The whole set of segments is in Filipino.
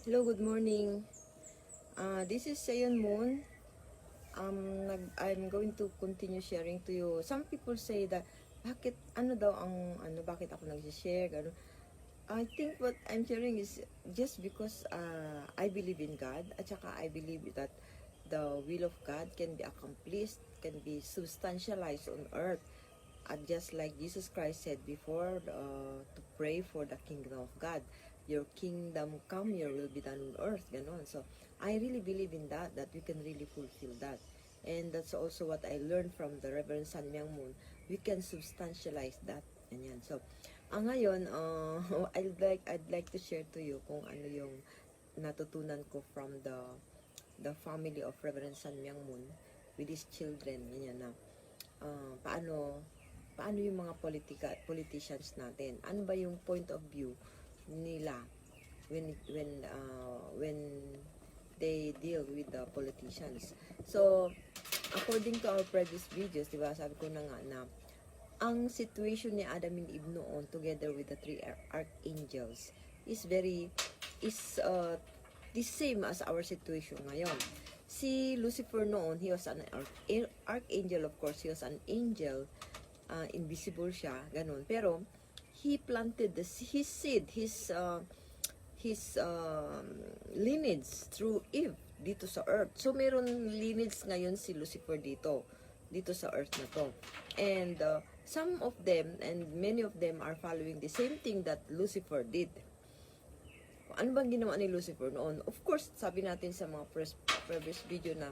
Hello, good morning. This is Sayon Moon. I'm going to continue sharing to you. Some people say that, bakit ako nag-share, gano'n. I think what I'm sharing is just because I believe in God, at saka I believe that the will of God can be accomplished, can be substantialized on earth. And just like Jesus Christ said before, to pray for the kingdom of God. Your kingdom come, your will be done on earth, ganon. So, I really believe in that we can really fulfill that. And that's also what I learned from the Reverend San Myang Moon. We can substantialize that. Ganyan. So, ngayon, I'd like to share to you kung ano yung natutunan ko from the family of Reverend San Myang Moon with his children. Ganyan na, paano yung mga politicians natin? Ano ba yung point of view nila when they deal with the politicians? So, according to our previous videos, diba, sabi ko na nga na ang situation ni Adam and Eve noon together with the three archangels is the same as our situation ngayon. Si Lucifer noon, he was an archangel, of course, he was an angel, invisible siya, ganun. Pero, he planted his seed, his lineage through Eve dito sa earth. So, meron lineage ngayon si Lucifer dito sa earth na to. And some of them, and many of them are following the same thing that Lucifer did. Ano bang ginawa ni Lucifer noon? Of course, sabi natin sa mga previous video na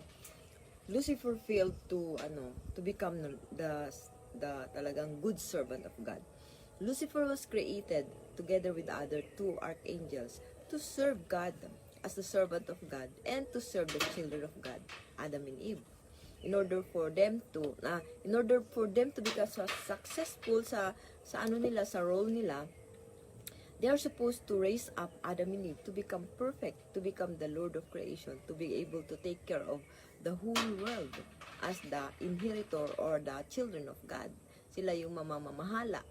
Lucifer failed to become the talagang good servant of God. Lucifer was created together with other two archangels to serve God as the servant of God and to serve the children of God, Adam and Eve. In order for them to become successful sa role nila, they are supposed to raise up Adam and Eve to become perfect, to become the Lord of creation, to be able to take care of the whole world as the inheritor or the children of God. Sila yung mamamahala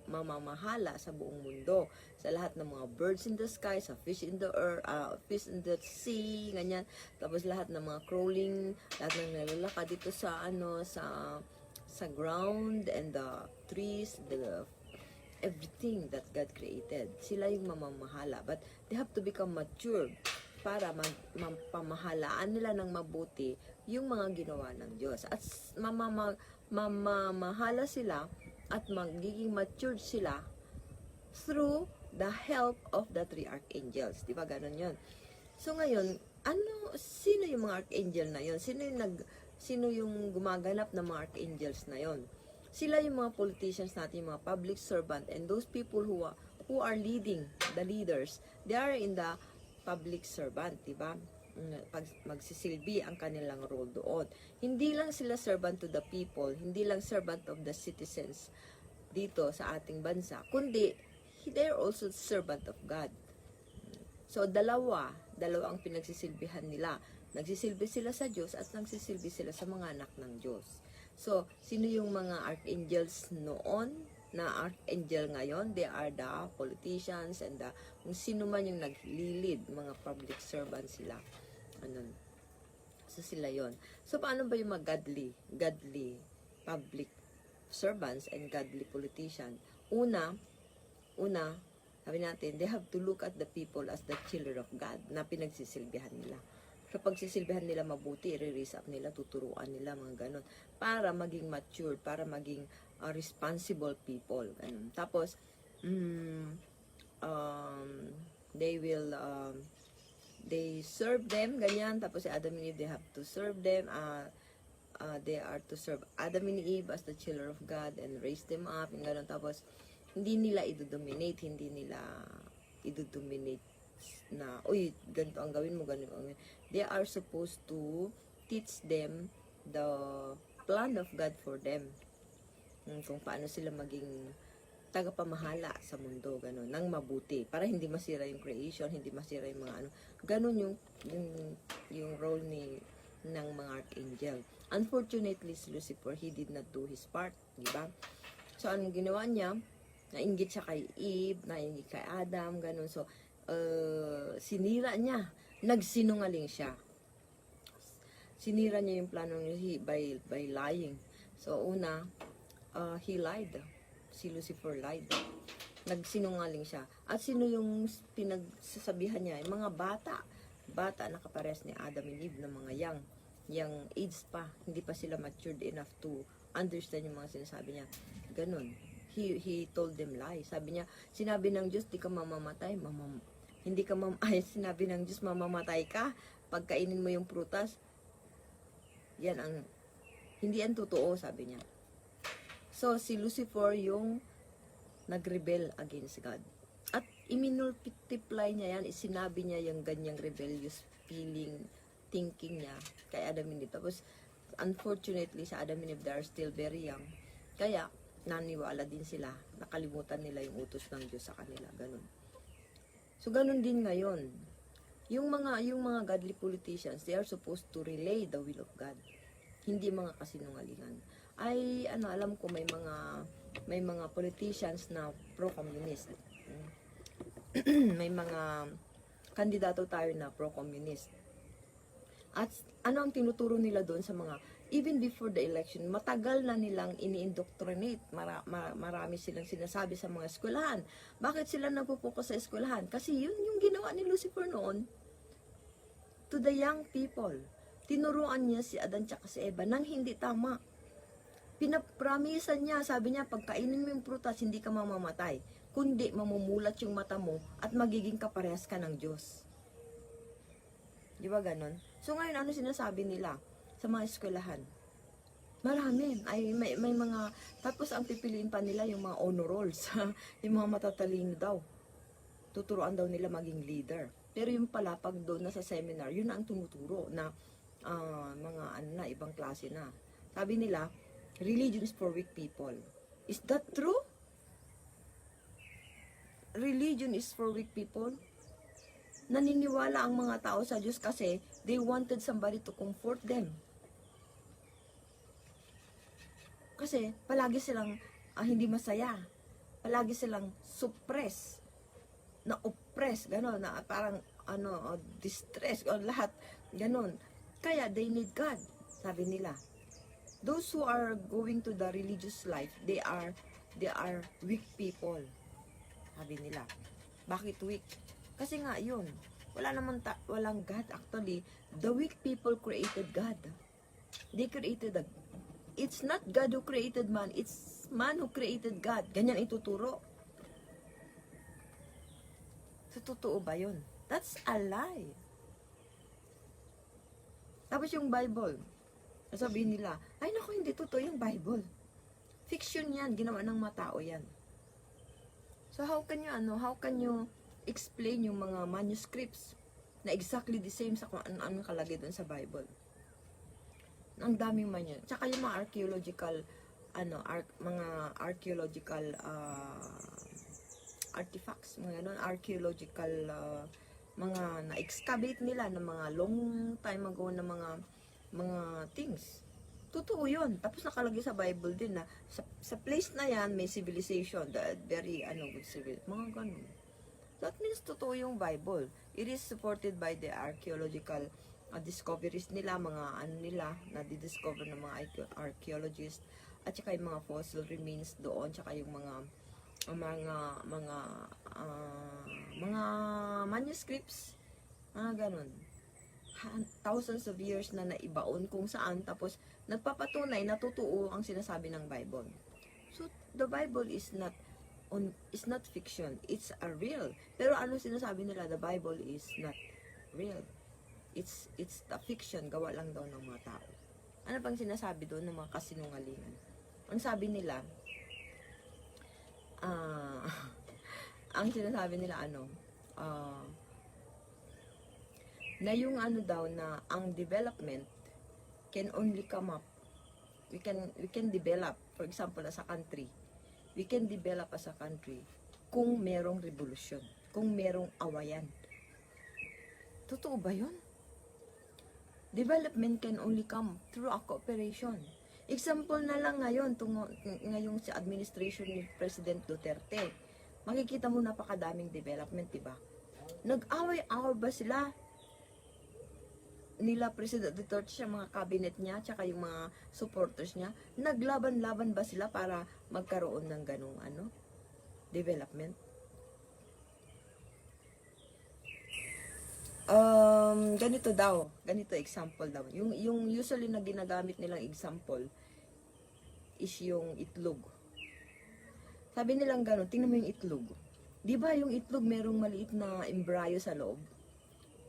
sa buong mundo, sa lahat ng mga birds in the sky, sa fish in the earth, fish in the sea, ganyan. Tapos lahat ng mga crawling, lahat ng nalalaka dito sa sa ground, and the trees, everything that God created. Sila yung mamamahala, but they have to become mature para pamahalaan nila ng mabuti yung mga ginawa ng Diyos. At mamahala sila at magiging matured sila through the help of the three archangels. Di ba ganun yun? So ngayon, sino yung mga archangel na yun? Sino yung gumaganap ng mga archangels na yun? Sila yung mga politicians natin, yung mga public servant, and those people who are leading, the leaders, they are in the public servant, di ba? Magsisilbi ang kanilang role doon. Hindi lang sila servant to the people, hindi lang servant of the citizens dito sa ating bansa, kundi they are also servant of God. So, dalawa ang pinagsisilbihan nila. Nagsisilbi sila sa Diyos at nagsisilbi sila sa mga anak ng Diyos. So, sino yung mga archangels noon na archangel ngayon? They are the politicians and kung sino man yung naglilid, mga public servants sila. So, sila yon. So, paano ba yung mga godly public servants and godly politician? Una, sabi natin, they have to look at the people as the children of God na pinagsisilbihan nila. Sa pagsisilbihan nila mabuti, i-raise up nila, tuturuan nila, mga ganon. Para maging mature, para maging responsible people. Ganon. Tapos, they serve them, ganyan. Tapos si Adam and Eve, they have to serve them. They are to serve Adam and Eve as the children of God and raise them up, and ganon. Tapos, hindi nila i-dominate na, uy, ganito ang gawin mo, ganito ang gawin. They are supposed to teach them the plan of God for them. Kung paano sila maging tagapamahala sa mundo, gano'n, ng mabuti. Para hindi masira yung creation, hindi masira yung mga Gano'n yung role ng mga archangel. Unfortunately, si Lucifer, he did not do his part, di ba? So, anong ginawa niya? Nainggit siya kay Eve, nainggit kay Adam, gano'n. So, sinira niya nagsinungaling siya. Sinira niya yung plano niya by lying. So, una, he lied. Si Lucifer lied. Nagsinungaling siya. At sino yung pinagsasabihan niya? Yung mga bata. Bata na kapares ni Adam and Eve na mga young age pa. Hindi pa sila matured enough to understand yung mga sinasabi niya. Ganun. He told them lies. Sabi niya, sinabi ng Diyos, di ka mamamatay. Hindi ka sinabi ng Diyos, mamamatay ka. Pagkainin mo yung prutas, yan ang, hindi yan totoo, sabi niya. So, si Lucifer yung nag-rebel against God. At iminultiply niya yan, sinabi niya yung ganyang rebellious feeling, thinking niya kay Adam and Eve. Tapos, unfortunately, sa Adam and Eve, they are still very young. Kaya, naniwala din sila, nakalimutan nila yung utos ng Diyos sa kanila, ganun. So, ganun din ngayon. Yung mga godly politicians, they are supposed to relay the will of God. Hindi mga kasinungalingan. Alam ko may mga politicians na pro-communist. May mga kandidato tayo na pro-communist. At ano ang tinuturo nila doon sa mga, even before the election, matagal na nilang ini-indoctrinate. Marami silang sinasabi sa mga eskwelahan. Bakit sila nagpo-focus sa eskwelahan? Kasi yun yung ginawa ni Lucifer noon to the young people. Tinuruan niya si Adan tsaka si Eva nang hindi tama. Pinapramisan niya, sabi niya, pagkainin mo yung prutas, hindi ka mamamatay. Kundi mamumulat yung mata mo at magiging kaparehas ka ng Diyos. Di ba ganon? So ngayon, ano sinasabi nila sa mga eskwelahan? Marami. May mga, tapos ang pipiliin pa nila yung mga honor rolls. Yung mga matatalino daw. Tuturuan daw nila maging leader. Pero yung pala, pag doon na sa seminar, yun na ang tumuturo na mga ibang klase na. Sabi nila, religion is for weak people. Is that true? Religion is for weak people? Naniniwala ang mga tao sa Diyos kasi they wanted somebody to comfort them. Kasi palagi silang hindi masaya. Palagi silang suppress, na oppress, gano'n, na parang distress, o lahat, gano'n. Kaya they need God, sabi nila. Those who are going to the religious life, they are weak people. Sabi nila. Bakit weak? Kasi nga yun, walang God actually. The weak people created God. They created it's not God who created man, it's man who created God. Ganyan ituturo. So, totoo ba yun? That's a lie. Tapos yung Bible, sabihin nila, ay naku, hindi totoo yung Bible. Fiction yan, ginawa ng mga tao yan. So how can you explain yung mga manuscripts na exactly the same sa kung ano kalagay doon sa Bible? Ang daming manuscripts. Tsaka yung mga archaeological artifacts, mga ganun, archaeological mga na-excavate nila ng mga long time ago na mga things. Totoo yun. Tapos nakalagay sa Bible din na sa place na yan may civilization, very good civilization, mga ganun. That means totoo yung Bible. It is supported by the archaeological discoveries nila, mga nila na di-discover ng mga archaeologists, at saka yung mga fossil remains doon, tsaka yung mga manuscripts, mga ganun. Thousands of years na naibaon kung saan, tapos nagpapatunay na totoo ang sinasabi ng Bible. So the Bible is not fiction, it's a real. Pero ano sinasabi nila? The Bible is not real. It's a fiction, gawa lang daw ng mga tao. Ano pang sinasabi doon ng mga kasinungalingan? Ang sabi nila, ang sinasabi nila na yung daw na ang development can only come up, we can develop, for example, as a country, we can develop as a country kung merong revolusyon, kung merong awayan. Totoo ba yun? Development can only come through a cooperation. Example na lang ngayon, ngayong sa administration ni President Duterte, makikita mo napakadaming development, diba? Nag-away-away ba sila nila President Duterte, siya mga cabinet niya, tsaka yung mga supporters niya, naglaban-laban ba sila para magkaroon ng ganung development? Ganito example daw. Yung usually na ginagamit nilang example is yung itlog. Sabi nilang gano'n, tingnan mo yung itlog. Di ba yung itlog merong maliit na embryo sa loob?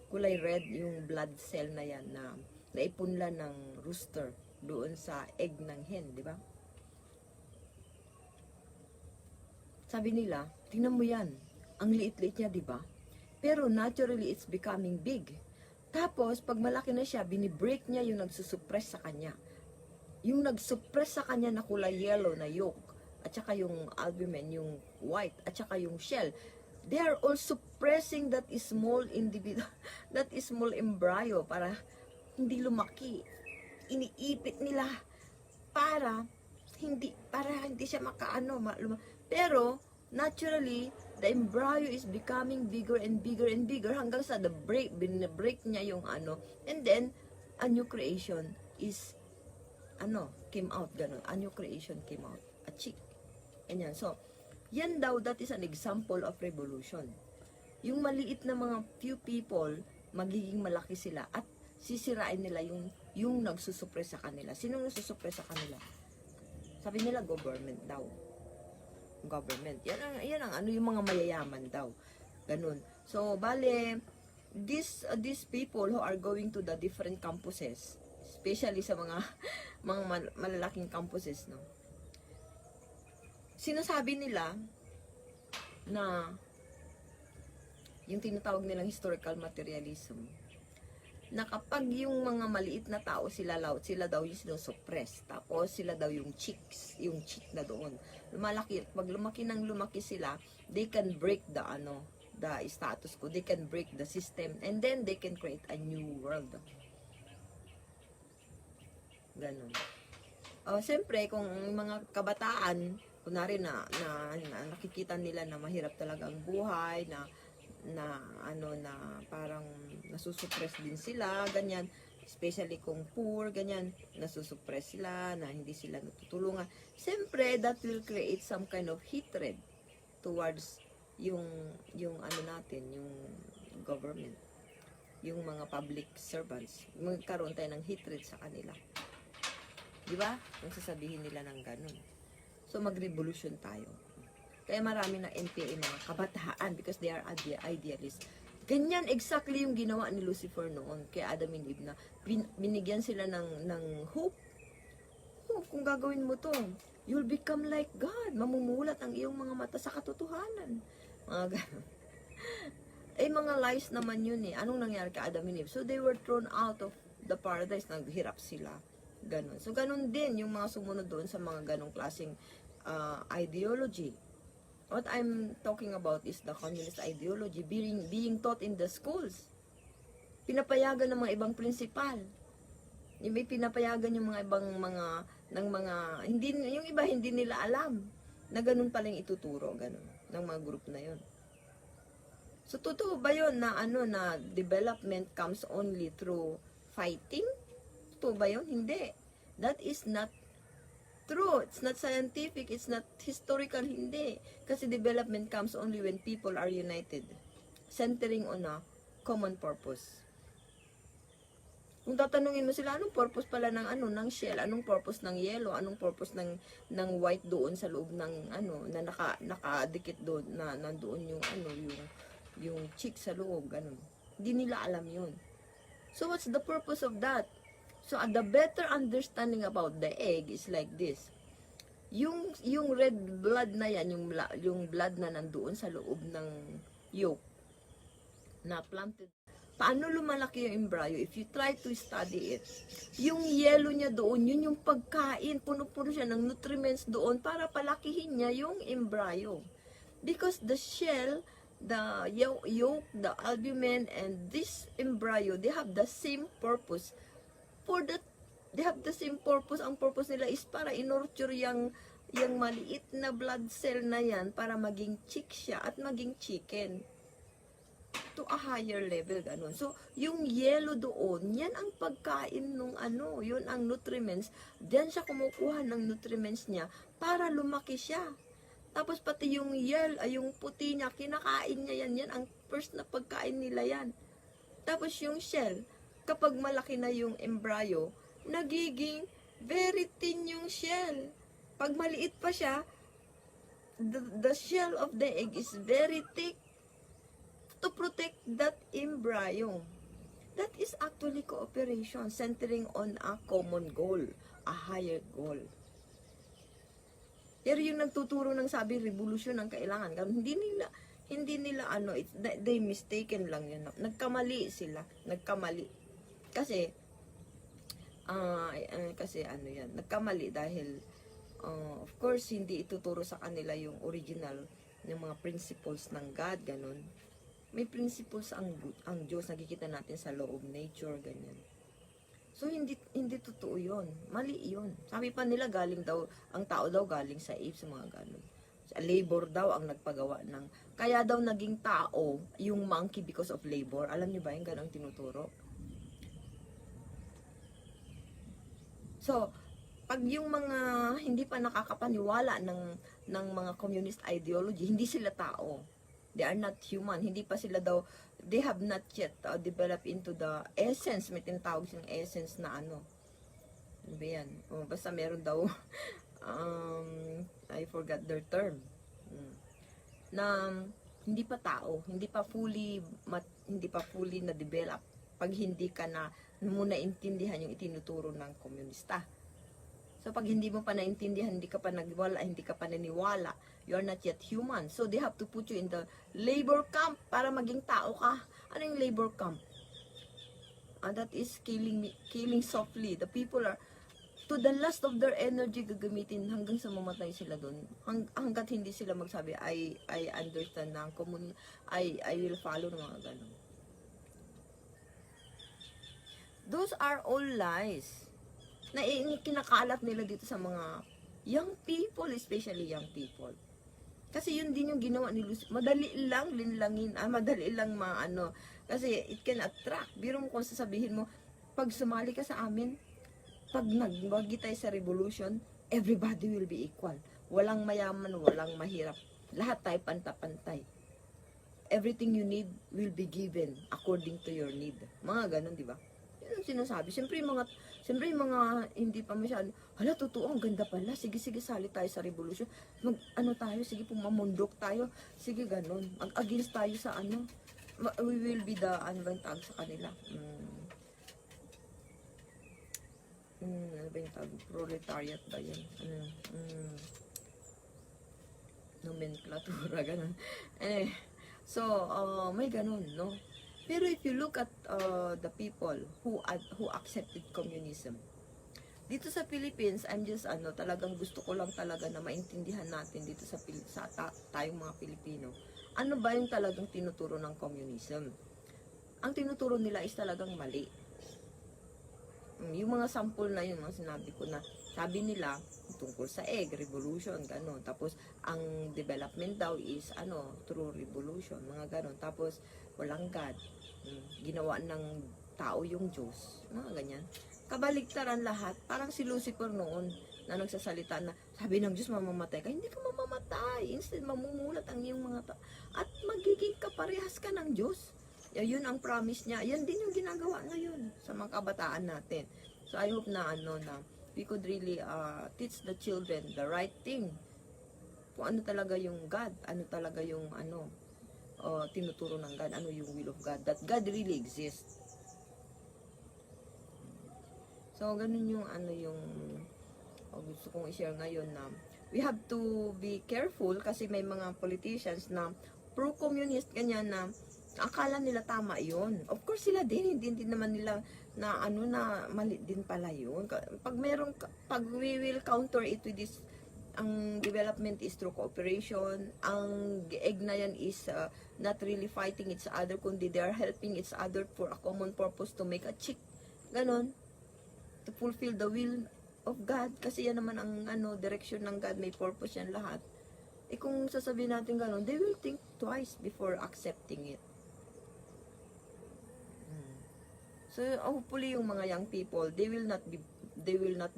Kulay red yung blood cell na yan na naipunla ng rooster doon sa egg ng hen, di ba? Sabi nila, tingnan mo yan. Ang liit-liit niya, di ba? Pero naturally, it's becoming big. Tapos, pag malaki na siya, binibreak niya yung nagsusuppress sa kanya. Yung nagsuppress sa kanya na kulay yellow na yolk, at saka yung albumin, yung white, at saka yung shell, they are all suppressing that small individual, that small embryo para hindi lumaki. Iniipit nila para hindi siya makaano. Pero, naturally, the embryo is becoming bigger and bigger and bigger hanggang sa binibreak niya yung and then, a new creation is, came out, ganun. A new creation came out. A chick. Ganyan. So, yan daw, that is an example of revolution. Yung maliit na mga few people, magiging malaki sila at sisirain nila yung nagsusuppress sa kanila. Sinong nagsusuppress sa kanila? Sabi nila, government daw. Government. Yan ang yung mga mayayaman daw. Ganun. So, bale, these people who are going to the different campuses, especially sa mga malalaking campuses, no? Sinasabi nila na yung tinatawag nilang historical materialism, na kapag yung mga maliit na tao sila daw yung sinusuppress, tapos sila daw yung chick na doon. Pag lumaki sila, they can break the status quo, they can break the system, and then they can create a new world. Ganun. Siyempre, kung mga kabataan, kunwari na nakikita nila na mahirap talaga ang buhay, na parang nasusuppress din sila, ganyan, especially kung poor, ganyan, nasusuppress sila, na hindi sila natutulungan. Siyempre, that will create some kind of hatred towards yung natin, yung government, yung mga public servants. Magkaroon tayo ng hatred sa kanila. Di ba? Kung sasabihin nila ng ganun. So, mag-revolution tayo. Kaya marami na NPA mga kabataan because they are idealists. Ganyan exactly yung ginawa ni Lucifer noon kay Adam and Eve, na binigyan sila ng hope. Kung gagawin mo to, you'll become like God. Mamumulat ang iyong mga mata sa katotohanan. Mga ganun. Mga lies naman yun eh. Anong nangyari kay Adam and Eve? So they were thrown out of the paradise. Naghirap sila. Ganun. So ganun din yung mga sumunod doon sa mga ganong klaseng ideology. What I'm talking about is the communist ideology being taught in the schools. Pinapayagan ng mga ibang prinsipal. May pinapayagan yung mga ibang yung iba hindi nila alam na ganun pala yung ituturo, ganun, ng mga group na yun. So, totoo ba yun na na development comes only through fighting? Totoo ba yun? Hindi. That is not true. It's not scientific. It's not historical. Hindi. Kasi development comes only when people are united, centering on a common purpose. Kung tatanungin mo sila, anong purpose pala ng shell? Anong purpose ng yellow? Anong purpose ng white doon sa loob ng na nakadikit doon, na nandoon yung chick sa loob, ganun. Hindi nila alam yun. So, what's the purpose of that? So, the better understanding about the egg is like this. Yung red blood na yan, yung blood na nandoon sa loob ng yolk, na planted. Paano lumalaki yung embryo? If you try to study it, yung yellow niya doon, yun yung pagkain. Puno-puno siya ng nutriments doon para palakihin niya yung embryo. Because the shell, the yolk, the albumin, and this embryo, they have the same purpose. They have the same purpose. Ang purpose nila is para inurture yung maliit na blood cell na yan para maging chick siya at maging chicken. to a higher level, ganun. So, yung yellow doon, yan ang pagkain nung ano, yun ang nutriments, diyan siya kumukuha ng nutriments niya para lumaki siya. Tapos pati yung yung puti niya, kinakain niya yan, yan ang first na pagkain nila yan. Tapos yung shell, kapag malaki na yung embryo, nagiging very thin yung shell. Pag maliit pa siya, the shell of the egg is very thick to protect that embryo. That is actually cooperation centering on a common goal, a higher goal. Pero yung nagtuturo ng sabi revolution ang kailangan, hindi nila ano, they mistaken lang yun. Nagkamali sila, nagkamali. Kasi kasi ano yan, nagkamali dahil of course hindi ituturo sa kanila yung original ng mga principles ng God, ganun. May principles ang Diyos, nakikita natin sa law of nature, ganyan. So, hindi totoo yun. Mali yun. Sabi pa nila, galing daw, ang tao daw galing sa apes, mga ganun. Labor daw ang nagpagawa ng, kaya daw naging tao, yung monkey because of labor. Alam niyo ba yung ganang tinuturo? So, pag yung mga hindi pa nakakapaniwala ng mga communist ideology, hindi sila tao. They are not human. Hindi pa sila daw, they have not yet developed into the essence. May tinatawag silang essence na ano. Ano ba yan? Basta meron daw, I forgot their term. Na hindi pa tao, hindi pa fully na develop pag hindi ka na muna intindihan yung itinuturo ng komunista. So, pag hindi mo pa naintindihan, hindi ka pa nagwala, hindi ka pa naniwala, you are not yet human. So, they have to put you in the labor camp para maging tao ka. Ano yung labor camp? That is killing softly. The people are, to the last of their energy, gagamitin hanggang sa mamatay sila doon. Hanggat hindi sila magsabi, I understand na I will follow ng mga ganun. Those are all lies na kinakalat nila dito sa mga young people, especially young people. Kasi yun din yung ginawa ni Lucy. Madali lang linlangin, madali lang maano. Kasi it can attract. Biro mo kung sasabihin mo, pag sumali ka sa amin, pag nagwagi tayo sa revolution, everybody will be equal. Walang mayaman, walang mahirap. Lahat tayo pantay-pantay. Everything you need will be given according to your need. Mga ganun, di ba? Yun ang sinasabi. Siyempre yung mga hindi pa masyado, hala, totoo, ang ganda pala. Sige, sali tayo sa revolution. Tayo, sige, pumamundok tayo. Sige, ganun. Mag-against tayo sa ano. We will be the, bang tawag sa kanila? Ano ba yung tawag? Proletariat ba yan? Nomenklatura, ganun. So, may ganun, no? Pero if you look at the people who accepted communism, dito sa Philippines, talagang gusto ko lang talaga na maintindihan natin dito sa tayong mga Pilipino. Ano ba yung talagang tinuturo ng communism? Ang tinuturo nila is talagang mali. Yung mga sample na yun, mga sinabi ko na, sabi nila, tungkol sa egg, revolution, gano'n. Tapos, ang development daw is, through revolution, mga gano'n. Tapos, walang God. Ginawa ng tao yung Diyos. Mga ganyan. Kabaligtaran lahat. Parang si Lucifer noon, na nagsasalita na, sabi ng Diyos, mamamatay ka. Hindi ka mamamatay. Instead, mamumulat ang iyong mga at magiging kaparehas ka ng Diyos. Yun ang promise niya. Yan din yung ginagawa ngayon sa mga kabataan natin. So, I hope na, we could really teach the children the right thing. Kung ano talaga yung God, ano talaga yung, tinuturo ng God, ano yung will of God, that God really exists. So, ganun yung, gusto kong i-share ngayon na, we have to be careful kasi may mga politicians na pro-communist, ganyan na, akala nila tama yun. Of course sila din, hindi naman nila na na mali din pala yun. Pag we will counter it with this, ang development is through cooperation, ang egg na yan is not really fighting each other, kundi they are helping each other for a common purpose to make a chick. Ganon. To fulfill the will of God. Kasi yan naman ang direction ng God, may purpose yan lahat. Kung sasabihin natin ganon, they will think twice before accepting it. So hopefully yung mga young people, they will not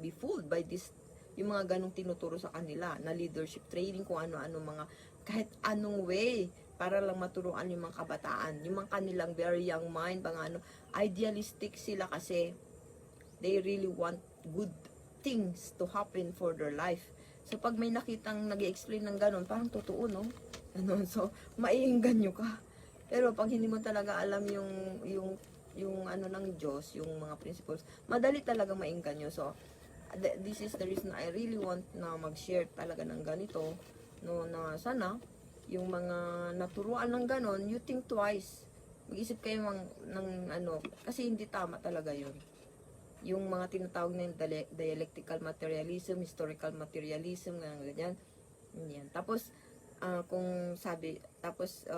be fooled by this, yung mga ganong tinuturo sa kanila na leadership training, kung ano-ano mga kahit anong way para lang maturuan yung mga kabataan, yung mga kanilang very young mind, mga ano, idealistic sila kasi they really want good things to happen for their life. So pag may nakitang nag-explain ng ganon, parang totoo, no? Ano, so maiengganyo ka. Pero pag hindi mo talaga alam yung ano ng Diyos, yung mga principles, madali talaga maengganyo. So this is the reason I really want na mag-share talaga ng ganito, no, na sana yung mga naturuan ng ganon, you think twice. Mag-isip kayo ng ano, kasi hindi tama talaga yun. Yung mga tinatawag na yung dialectical materialism, historical materialism, ganyan. Yan. Tapos,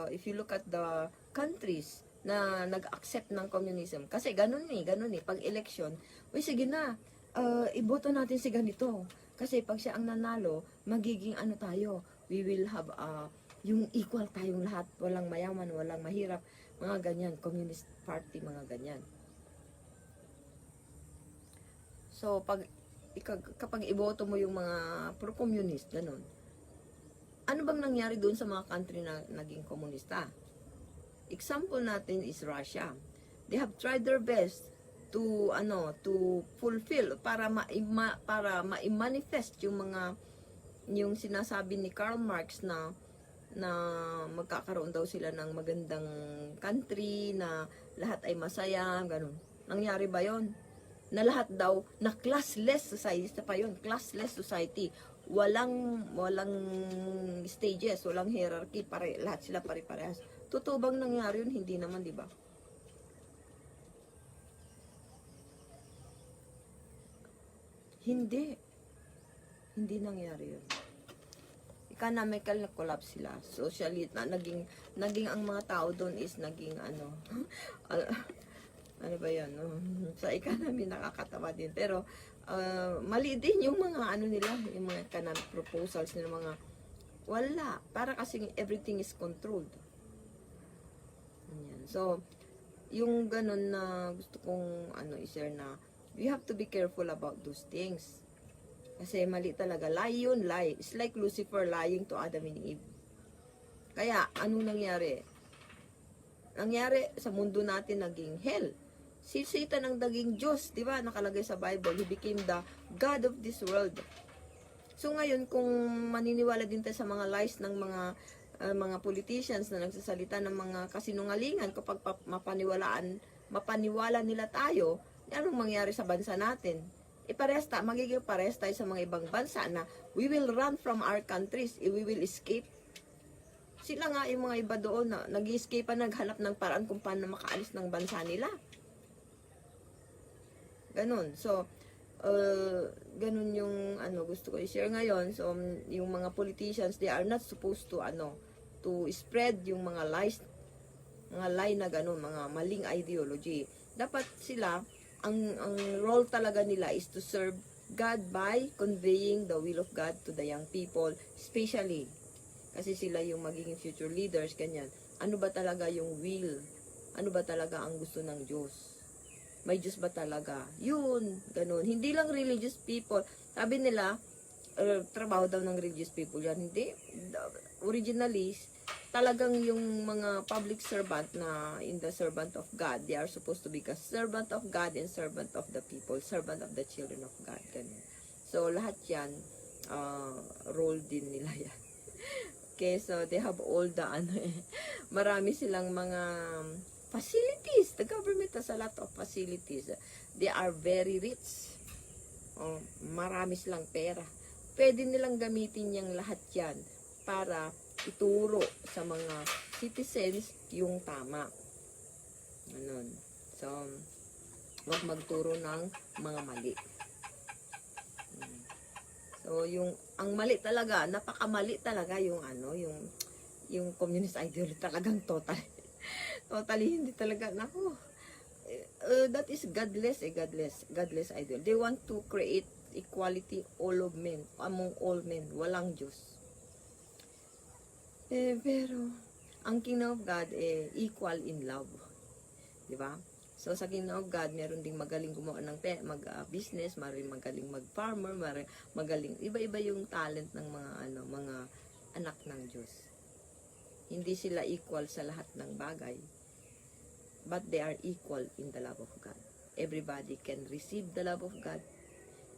if you look at the countries na nag-accept ng communism, kasi ganun eh, pag election, sige na, iboto natin si ganito. Kasi pag siya ang nanalo, magiging ano tayo, we will have, yung equal tayong lahat, walang mayaman, walang mahirap, mga ganyan, communist party, mga ganyan. So, kapag iboto mo yung mga pro-communist, ganun, ano bang nangyari doon sa mga country na naging komunista? Example natin is Russia. They have tried their best to fulfill para ma-manifest yung sinasabi ni Karl Marx na magkakaroon daw sila ng magandang country, na lahat ay masaya, ganun. Nangyari ba 'yon? Na lahat daw na classless society, pa yun, classless society. Walang stages, walang hierarchy, lahat sila pare-parehas. Totoo bang nangyari yun? Hindi naman, di ba? Hindi nangyari yun. Economical na collapse sila. Socially, naging ang mga tao doon is naging ano ba yan, no? Sa economy nakakatawa din, pero mali din yung mga nila, yung mga economic proposals nila, mga wala, para kasi everything is controlled. Ayan. So yung ganun na gusto kong i-share, na we have to be careful about those things, kasi mali talaga, lie yun, lie. It's like Lucifer lying to Adam and Eve. Kaya anong nangyari sa mundo natin? Naging hell. Si Satan ang naging Diyos, di ba? Nakalagay sa Bible, he became the God of this world. So ngayon, kung maniniwala din tayo sa mga lies ng mga politicians na nagsasalita ng mga kasinungalingan, kapag mapaniwala nila tayo, anong mangyari sa bansa natin? Magiging parehas tayo sa mga ibang bansa na we will run from our countries, we will escape. Sila nga, yung mga iba doon na nag-escape pa, naghanap ng paraan kung paano makaalis ng bansa nila. Ganun. So, ganun yung gusto ko i-share ngayon. So, yung mga politicians, they are not supposed to to spread yung mga lies, mga lie na ganun, mga maling ideology. Dapat sila, ang role talaga nila is to serve God by conveying the will of God to the young people, especially kasi sila yung magiging future leaders, ganyan. Ano ba talaga yung will? Ano ba talaga ang gusto ng Diyos? May Diyos ba talaga? Yun, ganun. Hindi lang religious people. Sabi nila, trabaho daw ng religious people yan. Hindi. Originally, talagang yung mga public servant na in the servant of God, they are supposed to be a servant of God and servant of the people, servant of the children of God. Ganun. So, lahat yan, role din nila yan. Okay, so they have all the marami silang mga facilities. The government has a lot of facilities. They are very rich. Marami silang pera. Pwede nilang gamitin yung lahat yan para ituro sa mga citizens yung tama. Ganun. So, huwag magturo ng mga mali. So, ang mali talaga, napakamali talaga yung yung communist ideology, talagang totally hindi talaga, that is godless ideology. They want to create equality among all men, walang Diyos. Pero ang kingdom of God equal in love. Di ba? So sa Kingdom of God, meron ding magaling gumawa ng mag-business, magaling mag-farmer, magaling iba-iba yung talent ng mga anak ng Diyos. Hindi sila equal sa lahat ng bagay, but they are equal in the love of God. Everybody can receive the love of God.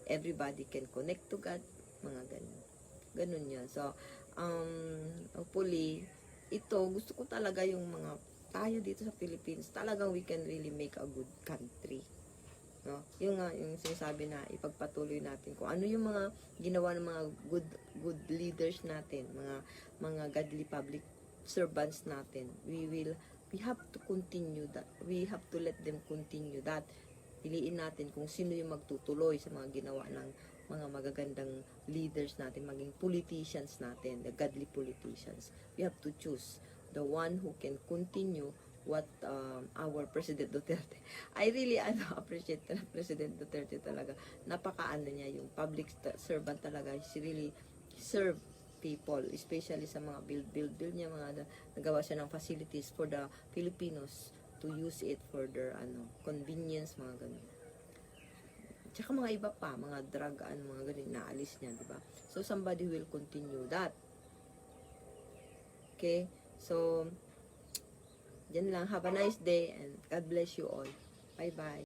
Everybody can connect to God. Mga ganun. Ganun yun. So, hopefully, ito, gusto ko talaga yung mga tayo dito sa Philippines, talagang we can really make a good country. No? Yung sinasabi na ipagpatuloy natin kung ano yung mga ginawa ng mga good leaders natin, mga godly public servants natin. We have to continue that. We have to let them continue that. Piliin natin kung sino yung magtutuloy sa mga ginawa ng mga magagandang leaders natin, maging politicians natin, the godly politicians. We have to choose the one who can continue what our President Duterte. I really appreciate President Duterte talaga. Napakaano niya, yung public servant talaga. She really serve people, especially sa mga build niya, nagawa siya ng facilities for the Filipinos to use it for their convenience, mga ganun. Tsaka mga iba pa, mga drug, mga ganun, naalis niya, di ba? So, somebody will continue that. Okay? So, dyan lang. Have a nice day and God bless you all. Bye-bye.